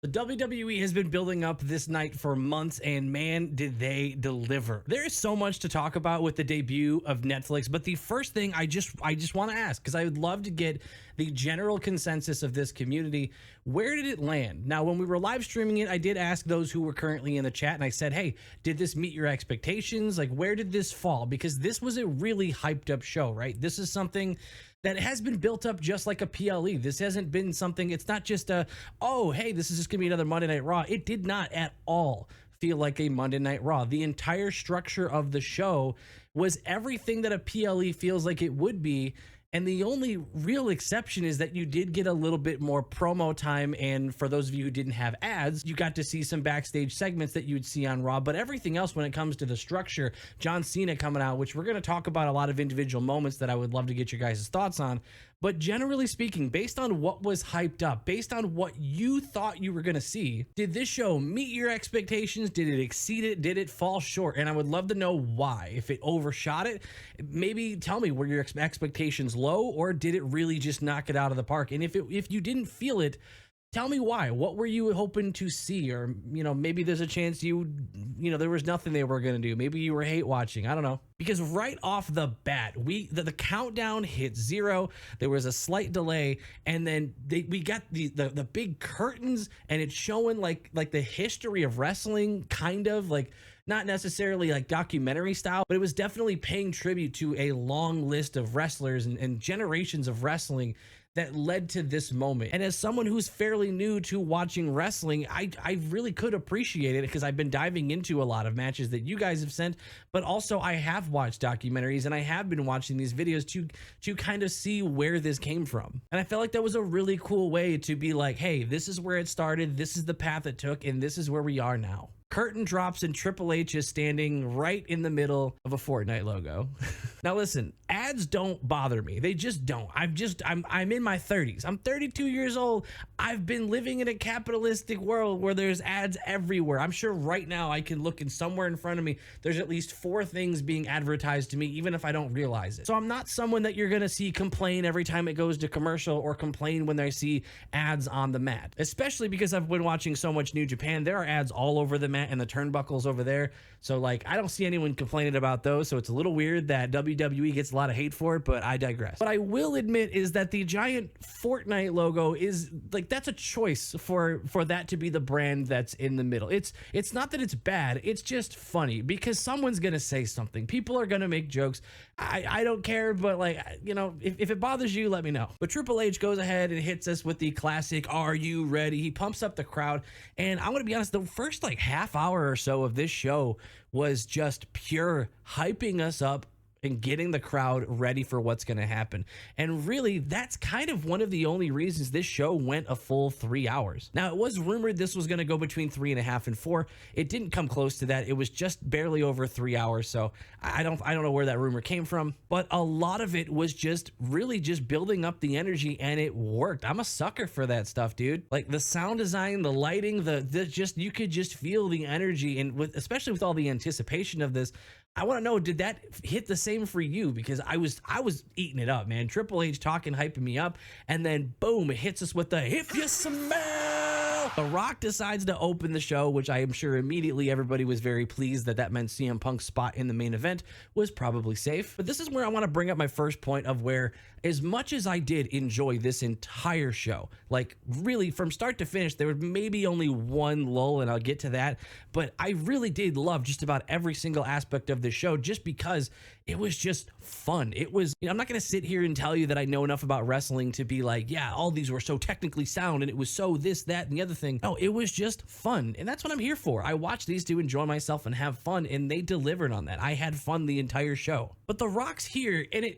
The WWE has been building up this night for months, and man, did they deliver. There is so much to talk about with the debut of Netflix, but the first thing I just want to ask, because I would love to get the general consensus of this community, where did it land? Now, when we were live streaming it, I did ask those who were currently in the chat, and I said, hey, did this meet your expectations? Like, where did this fall? Because this was a really hyped up show, right? This is something that has been built up just like a PLE. This hasn't been something, it's not just a, oh, hey, this is just gonna be another Monday Night Raw. It did not at all feel like a Monday Night Raw. The entire structure of the show was everything that a PLE feels like it would be. And the only real exception is that you did get a little bit more promo time. And for those of you who didn't have ads, you got to see some backstage segments that you would see on Raw. But everything else, when it comes to the structure, John Cena coming out, which we're going to talk about a lot of individual moments that I would love to get your guys' thoughts on. But generally speaking, based on what was hyped up, based on what you thought you were going to see, did this show meet your expectations? Did it exceed it? Did it fall short? And I would love to know why. If it overshot it, maybe tell me, were your expectations low, or did it really just knock it out of the park? And if you didn't feel it, tell me why. What were you hoping to see? Or, maybe there's a chance there was nothing they were going to do. Maybe you were hate watching. I don't know. Because right off the bat, the countdown hit 0. There was a slight delay, and then we got the big curtains, and it's showing like the history of wrestling, kind of like not necessarily like documentary style, but it was definitely paying tribute to a long list of wrestlers and generations of wrestling that led to this moment. And as someone who's fairly new to watching wrestling, I really could appreciate it, because I've been diving into a lot of matches that you guys have sent, but also I have watched documentaries and I have been watching these videos to kind of see where this came from. And I felt like that was a really cool way to be like, hey, this is where it started, this is the path it took, and this is where we are now. Curtain drops and Triple H is standing right in the middle of a Fortnite logo. Now listen, ads don't bother me. They just don't. I'm in my 30s. I'm 32 years old. I've been living in a capitalistic world where there's ads everywhere. I'm sure right now I can look, and somewhere in front of me, there's at least 4 things being advertised to me, even if I don't realize it. So I'm not someone that you're gonna see complain every time it goes to commercial, or complain when they see ads on the mat, especially because I've been watching so much New Japan. There are ads all over the mat and the turnbuckles over there. So like, I don't see anyone complaining about those. So it's a little weird that WWE gets a lot of hate for it, but I digress. What I will admit is that the giant Fortnite logo is like, that's a choice for that to be the brand that's in the middle. It's not that it's bad. It's just funny, because someone's going to say something. People are going to make jokes. I don't care, but like, if it bothers you, let me know. But Triple H goes ahead and hits us with the classic, "Are you ready?" He pumps up the crowd. And I'm going to be honest, the first like half hour or so of this show was just pure hyping us up and getting the crowd ready for what's going to happen. And really, that's kind of one of the only reasons this show went a full 3 hours. Now, it was rumored this was going to go between 3.5 and 4. It didn't come close to that. It was just barely over 3 hours. So I don't know where that rumor came from, but a lot of it was just really just building up the energy, and it worked. I'm a sucker for that stuff, dude. Like the sound design, the lighting, you could just feel the energy, and especially with all the anticipation of this. I want to know, did that hit the same for you? Because I was eating it up, man. Triple H talking, hyping me up, and then boom, it hits us with the "if you smell." The Rock decides to open the show, which I am sure immediately everybody was very pleased that meant CM Punk's spot in the main event was probably safe. But this is where I want to bring up my first point of where, as much as I did enjoy this entire show, like really from start to finish, there was maybe only one lull, and I'll get to that, but I really did love just about every single aspect of the show, just because it was just fun. It was, I'm not going to sit here and tell you that I know enough about wrestling to be like, yeah, all these were so technically sound and it was so this, that, and the other thing. No, it was just fun. And that's what I'm here for. I watched these two enjoy myself and have fun, and they delivered on that. I had fun the entire show. But The Rock's here, and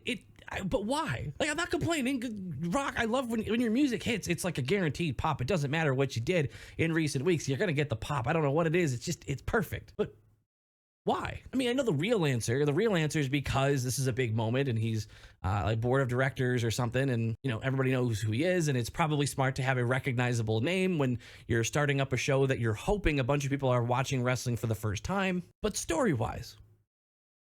but why? Like, I'm not complaining. Rock, I love when your music hits, it's like a guaranteed pop. It doesn't matter what you did in recent weeks. You're going to get the pop. I don't know what it is. It's perfect. But why? I mean, I know the real answer. The real answer is because this is a big moment, and he's like board of directors or something, and everybody knows who he is, and it's probably smart to have a recognizable name when you're starting up a show that you're hoping a bunch of people are watching wrestling for the first time. But story-wise,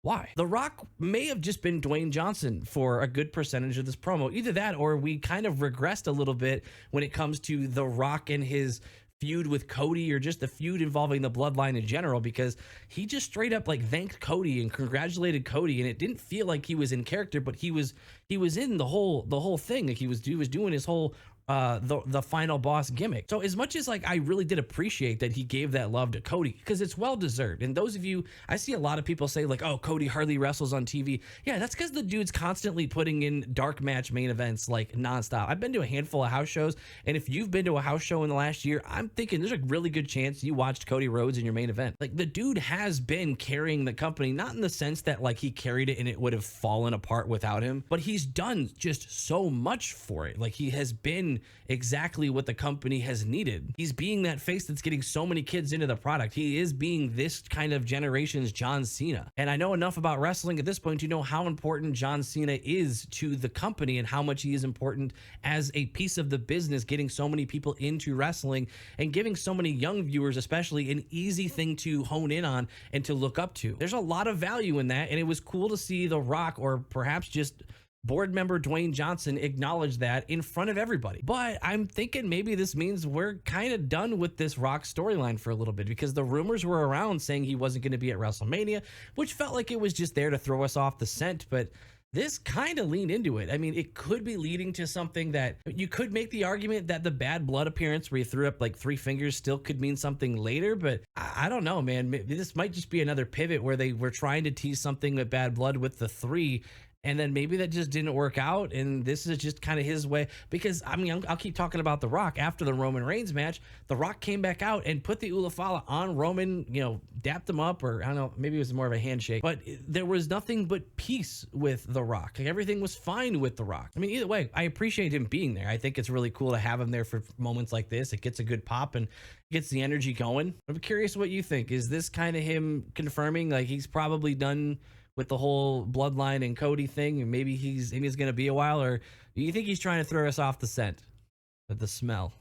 why? The Rock may have just been Dwayne Johnson for a good percentage of this promo. Either that, or we kind of regressed a little bit when it comes to The Rock and his feud with Cody or just the feud involving the bloodline in general, because he just straight up like thanked Cody and congratulated Cody, and it didn't feel like he was in character, but he was in the whole thing. Like he was doing his whole the final boss gimmick. So as much as like I really did appreciate that he gave that love to Cody, because it's well deserved. And those of you, I see a lot of people say like, oh, Cody hardly wrestles on TV. Yeah, that's because the dude's constantly putting in dark match main events like nonstop. I've been to a handful of house shows, and if you've been to a house show in the last year, I'm thinking there's a really good chance you watched Cody Rhodes in your main event. Like the dude has been carrying the company, not in the sense that like he carried it and it would have fallen apart without him, but he's done just so much for it. Like he has been exactly what the company has needed. He's being that face that's getting so many kids into the product. He is being this kind of generation's John Cena. And I know enough about wrestling at this point to know how important John Cena is to the company and how much he is important as a piece of the business, getting so many people into wrestling and giving so many young viewers especially an easy thing to hone in on and to look up to. There's a lot of value in that, and it was cool to see The Rock, or perhaps just board member Dwayne Johnson, acknowledge that in front of everybody. But I'm thinking maybe this means we're kind of done with this Rock storyline for a little bit, because the rumors were around saying he wasn't going to be at WrestleMania, which felt like it was just there to throw us off the scent. But this kind of leaned into it. I mean, it could be leading to something that you could make the argument that the Bad Blood appearance where he threw up like 3 fingers still could mean something later, but I don't know, man. This might just be another pivot where they were trying to tease something with Bad Blood with the 3, and then maybe that just didn't work out, and this is just kind of his way. Because I mean, I'll keep talking about The Rock. After the Roman Reigns match, The Rock came back out and put the Ulafala on Roman, dapped him up, or I don't know, maybe it was more of a handshake, but there was nothing but peace with The Rock. Like everything was fine with The Rock. I mean, either way, I appreciate him being there. I think it's really cool to have him there for moments like this. It gets a good pop and gets the energy going. I'm curious what you think. Is this kind of him confirming like he's probably done with the whole bloodline and Cody thing, and maybe he's going to be a while? Or do you think he's trying to throw us off the scent of the smell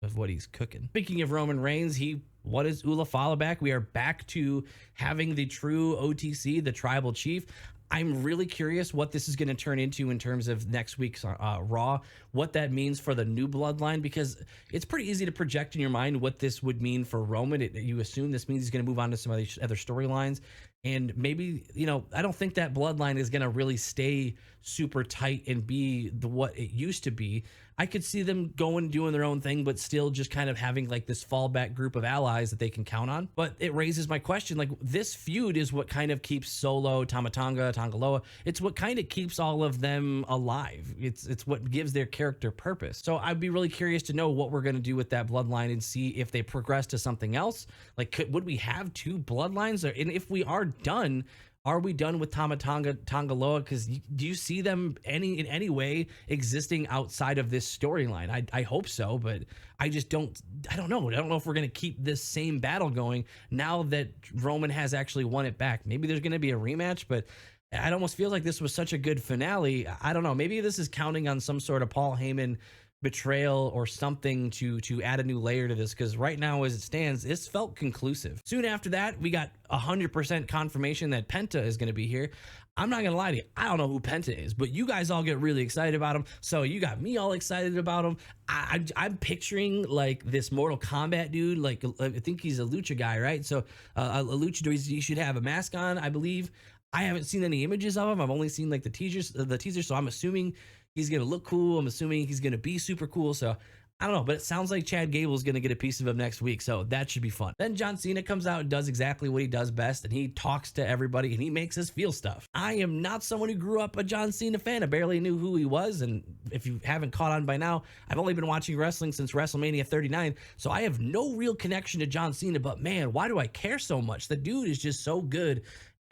of what he's cooking? Speaking of Roman Reigns, he won his Ulafala back. We are back to having the true OTC, the tribal chief. I'm really curious what this is going to turn into in terms of next week's Raw, what that means for the new bloodline, because it's pretty easy to project in your mind what this would mean for Roman. You assume this means he's going to move on to some other storylines. And maybe, I don't think that bloodline is going to really stay super tight and be what it used to be. I could see them going, doing their own thing, but still just kind of having like this fallback group of allies that they can count on. But it raises my question, like this feud is what kind of keeps Solo, Tamatonga, Tongaloa. It's what kind of keeps all of them alive. It's what gives their character purpose. So I'd be really curious to know what we're going to do with that bloodline and see if they progress to something else. Like, would we have 2 bloodlines? And if we are done, are we done with Tamatonga, Tongaloa? Because do you see them in any way existing outside of this storyline? I hope so, but I don't know. I don't know if we're going to keep this same battle going now that Roman has actually won it back. Maybe there's going to be a rematch, but it almost feels like this was such a good finale. I don't know. Maybe this is counting on some sort of Paul Heyman betrayal or something to add a new layer to this, because right now as it stands, it's felt conclusive. Soon after that, we got 100% confirmation that Penta is going to be here. I'm not gonna lie to you, I don't know who Penta is, but you guys all get really excited about him, so you got me all excited about him. I'm picturing like this Mortal Kombat dude, like I think he's a lucha guy, right? So a luchador, he should have a mask on, I believe. I haven't seen any images of him. I've only seen like the teaser, so I'm assuming he's going to look cool. I'm assuming he's going to be super cool. So I don't know, but it sounds like Chad Gable is going to get a piece of him next week. So that should be fun. Then John Cena comes out and does exactly what he does best. And he talks to everybody and he makes us feel stuff. I am not someone who grew up a John Cena fan. I barely knew who he was. And if you haven't caught on by now, I've only been watching wrestling since WrestleMania 39. So I have no real connection to John Cena, but man, why do I care so much? The dude is just so good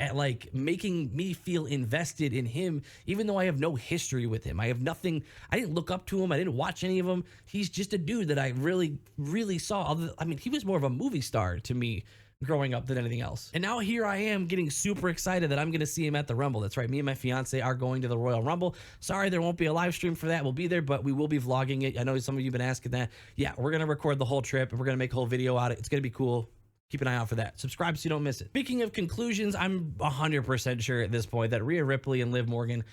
at like making me feel invested in him, even though I have no history with him. I have nothing. I didn't look up to him. I didn't watch any of him. He's just a dude that I really, really saw. I mean, he was more of a movie star to me growing up than anything else. And now here I am getting super excited that I'm going to see him at the Rumble. That's right. Me and my fiance are going to the Royal Rumble. Sorry, there won't be a live stream for that. We'll be there, but we will be vlogging it. I know some of you have been asking that. Yeah, we're going to record the whole trip and we're going to make a whole video out of it. It's going to be cool. Keep an eye out for that. Subscribe so you don't miss it. Speaking of conclusions, I'm 100% sure at this point that Rhea Ripley and Liv Morgan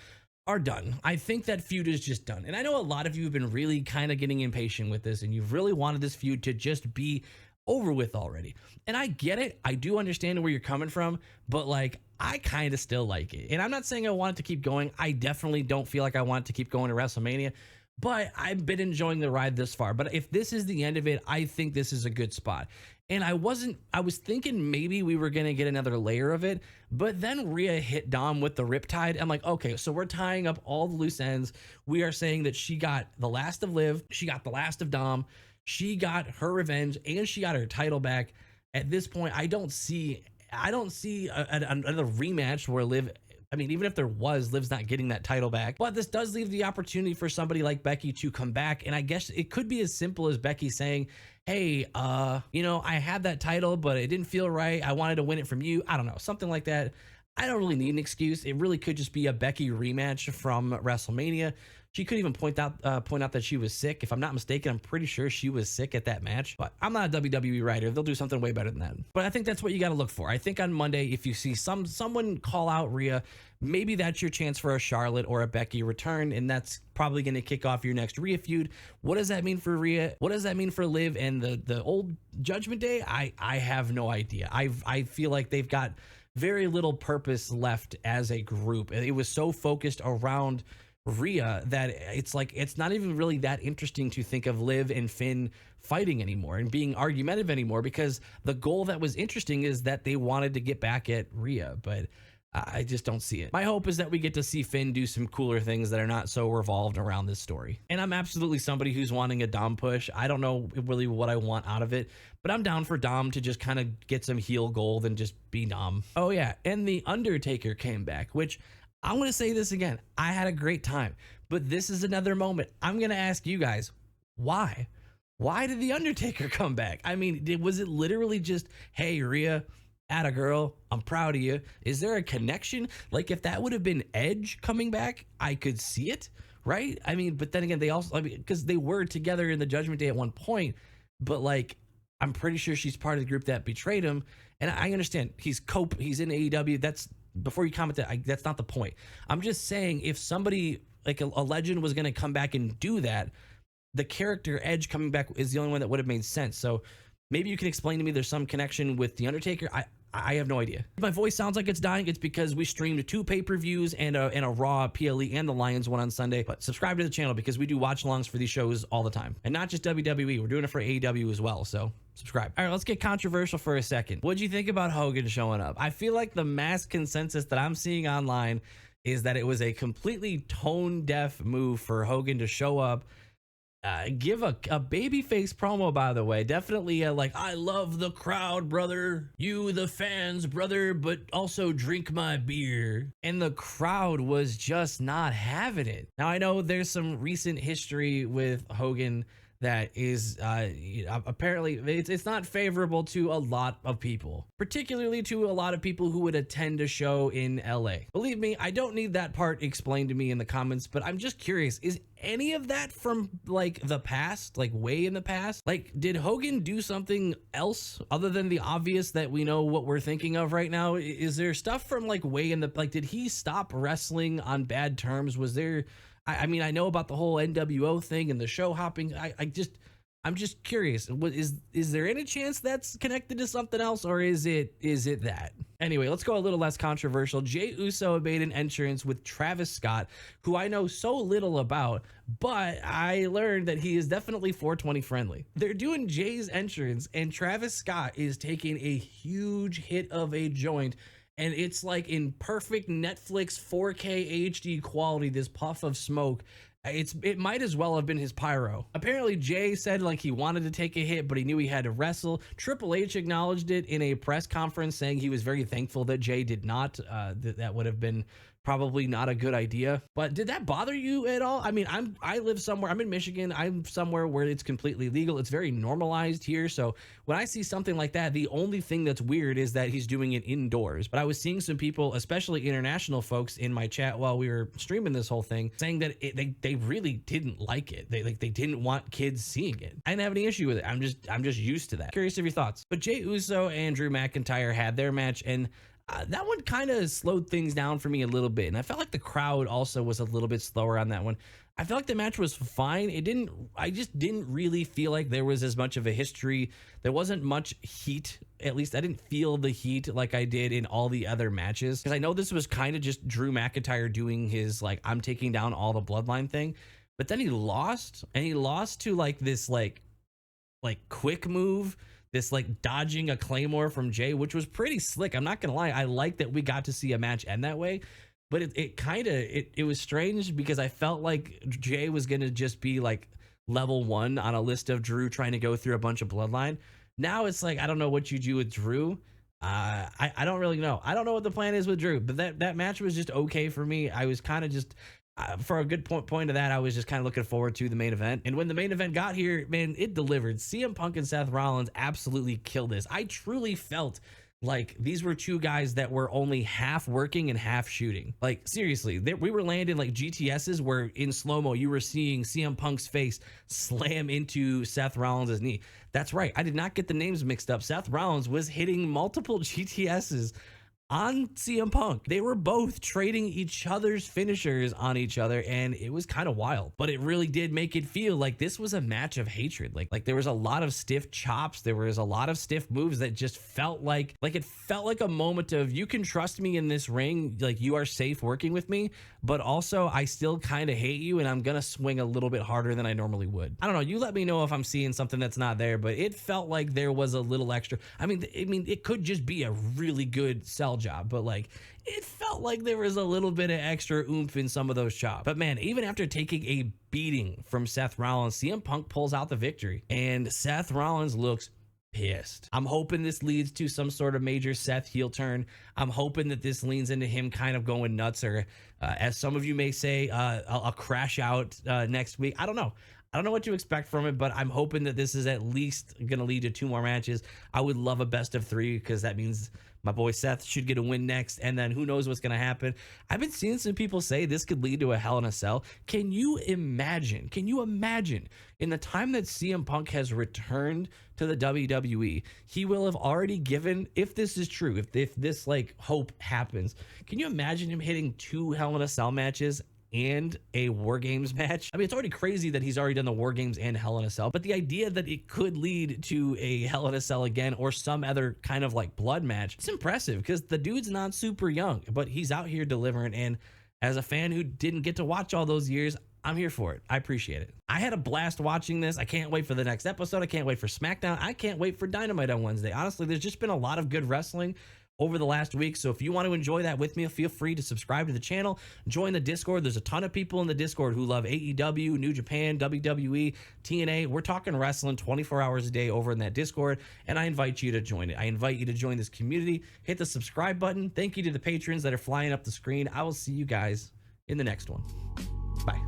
are done. I think that feud is just done. And I know a lot of you have been really kind of getting impatient with this, and you've really wanted this feud to just be over with already. And I get it. I do understand where you're coming from, but like, I kind of still like it. And I'm not saying I want it to keep going. I definitely don't feel like I want it to keep going to WrestleMania, but I've been enjoying the ride this far. But if this is the end of it, I think this is a good spot. And I was thinking maybe we were going to get another layer of it, but then Rhea hit Dom with the Riptide. I'm like, okay, so we're tying up all the loose ends. We are saying that she got the last of Liv, she got the last of Dom, she got her revenge, and she got her title back. At this point, I don't see another rematch where Liv, I mean, even if there was, Liv's not getting that title back. But this does leave the opportunity for somebody like Becky to come back. And I guess it could be as simple as Becky saying, hey, you know, I had that title, but it didn't feel right. I wanted to win it from you. I don't know, something like that. I don't really need an excuse. It really could just be a Becky rematch from WrestleMania. She could even point out that she was sick. If I'm not mistaken, I'm pretty sure she was sick at that match. But I'm not a WWE writer. They'll do something way better than that. But I think that's what you got to look for. I think on Monday, if you see someone call out Rhea, maybe that's your chance for a Charlotte or a Becky return, and that's probably going to kick off your next Rhea feud. What does that mean for Rhea? What does that mean for Liv and the old Judgment Day? I have no idea. I feel like they've got very little purpose left as a group. It was so focused around Rhea that it's like it's not even really that interesting to think of Liv and Finn fighting anymore and being argumentative anymore, because the goal that was interesting is that they wanted to get back at Rhea, but I just don't see it. My hope is that we get to see Finn do some cooler things that are not so revolved around this story. And I'm absolutely somebody who's wanting a Dom push. I don't know really what I want out of it, but I'm down for Dom to just kind of get some heel gold and just be Dom. Oh yeah, and the Undertaker came back, which I'm going to say this again. I had a great time, but this is another moment. I'm going to ask you guys, why? Why did the Undertaker come back? I mean, was it literally just, hey, Rhea, atta girl, I'm proud of you? Is there a connection? Like, if that would have been Edge coming back, I could see it, right? I mean, but then again, they also, I mean, because they were together in the Judgment Day at one point, but like, I'm pretty sure she's part of the group that betrayed him. And I understand he's in AEW. That's, before you comment that, that's not the point. I'm just saying, if somebody like a legend was going to come back and do that, the character Edge coming back is the only one that would have made sense. So maybe you can explain to me there's some connection with the Undertaker. I have no idea. If my voice sounds like it's dying, it's because we streamed 2 pay-per-views and a Raw, PLE, and the Lions one on Sunday. But subscribe to the channel because we do watch-alongs for these shows all the time. And not just WWE. We're doing it for AEW as well, so subscribe. All right, let's get controversial for a second. What'd you think about Hogan showing up? I feel like the mass consensus that I'm seeing online is that it was a completely tone-deaf move for Hogan to show up, give a babyface promo, by the way. Definitely like, I love the crowd, brother. You, the fans, brother, but also drink my beer. And the crowd was just not having it. Now, I know there's some recent history with Hogan that is apparently it's not favorable to a lot of people, particularly to a lot of people who would attend a show in LA. Believe me, I don't need that part explained to me in the comments, but I'm just curious, is any of that from like the past, like way in the past? Like, did Hogan do something else other than the obvious that we know what we're thinking of right now? Is there stuff from like way in the, like, did he stop wrestling on bad terms? Was there, I mean, I know about the whole NWO thing and the show hopping. I'm just curious. What is there any chance that's connected to something else, or is it that? Anyway, let's go a little less controversial. Jey Uso made an entrance with Travis Scott, who I know so little about, but I learned that he is definitely 420 friendly. They're doing Jay's entrance, and Travis Scott is taking a huge hit of a joint. And it's like in perfect Netflix 4K HD quality, this puff of smoke. It might as well have been his pyro. Apparently, Jay said like he wanted to take a hit, but he knew he had to wrestle. Triple H acknowledged it in a press conference, saying he was very thankful that Jay did not. That would have been probably not a good idea. But did that bother you at all? I mean, I live somewhere, I'm in Michigan, I'm somewhere where it's completely legal. It's very normalized here. So when I see something like that, the only thing that's weird is that he's doing it indoors. But I was seeing some people, especially international folks, in my chat while we were streaming this whole thing, saying that they really didn't like it. They didn't want kids seeing it. I didn't have any issue with it. I'm just used to that. Curious of your thoughts. But Jey Uso and Drew McIntyre had their match, and That one kind of slowed things down for me a little bit. And I felt like the crowd also was a little bit slower on that one. I felt like the match was fine. I just didn't really feel like there was as much of a history. There wasn't much heat. At least I didn't feel the heat like I did in all the other matches. Because I know this was kind of just Drew McIntyre doing his, like, I'm taking down all the bloodline thing. But then he lost, and he lost to like this, like quick move, this like dodging a Claymore from Jay, which was pretty slick. I'm not gonna lie, I like that we got to see a match end that way, but it was strange because I felt like Jay was gonna just be like level 1 on a list of Drew trying to go through a bunch of bloodline. Now it's like, I don't know what you do with Drew. I don't really know. I don't know what the plan is with Drew, but that match was just okay for me. I was kind of just for a good point of that, I was just kind of looking forward to the main event. And when the main event got here, man, it delivered. CM Punk and Seth Rollins absolutely killed this. I truly felt like these were two guys that were only half working and half shooting. Like, seriously, we were landing like GTSs where in slow-mo you were seeing CM Punk's face slam into Seth Rollins' knee. That's right, I did not get the names mixed up. Seth Rollins was hitting multiple GTSs on CM Punk. They were both trading each other's finishers on each other, and it was kind of wild. But it really did make it feel like this was a match of hatred. Like there was a lot of stiff chops. There was a lot of stiff moves that just felt like it felt like a moment of, you can trust me in this ring. Like, you are safe working with me, but also I still kind of hate you, and I'm gonna swing a little bit harder than I normally would. I don't know. You let me know if I'm seeing something that's not there, but it felt like there was a little extra. I mean, it could just be a really good sell job, but like, it felt like there was a little bit of extra oomph in some of those chops. But man, even after taking a beating from Seth Rollins, CM Punk pulls out the victory, and Seth Rollins looks pissed. I'm hoping this leads to some sort of major Seth heel turn. I'm hoping that this leans into him kind of going nuts, or as some of you may say, a crash out next week. I don't know. I don't know what to expect from it, but I'm hoping that this is at least going to lead to 2 more matches. I would love a best of 3, because that means my boy Seth should get a win next, and then who knows what's going to happen. I've been seeing some people say this could lead to a Hell in a Cell. Can you imagine in the time that CM Punk has returned to the WWE, he will have already given, if this is true, if this like hope happens, can you imagine him hitting 2 Hell in a Cell matches and a War Games match? I mean, it's already crazy that he's already done the War Games and Hell in a Cell, but the idea that it could lead to a Hell in a Cell again, or some other kind of like blood match, it's impressive, because the dude's not super young, but he's out here delivering. And as a fan who didn't get to watch all those years, I'm here for it. I appreciate it. I had a blast watching this. I can't wait for the next episode. I can't wait for SmackDown. I can't wait for Dynamite on Wednesday. Honestly, there's just been a lot of good wrestling over the last week. So if you want to enjoy that with me, feel free to subscribe to the channel, join the Discord. There's a ton of people in the Discord who love AEW, New Japan, WWE, TNA. We're talking wrestling 24 hours a day over in that Discord, and I invite you to join it. I invite you to join this community. Hit the subscribe button. Thank you to the patrons that are flying up the screen. I will see you guys in the next one. Bye.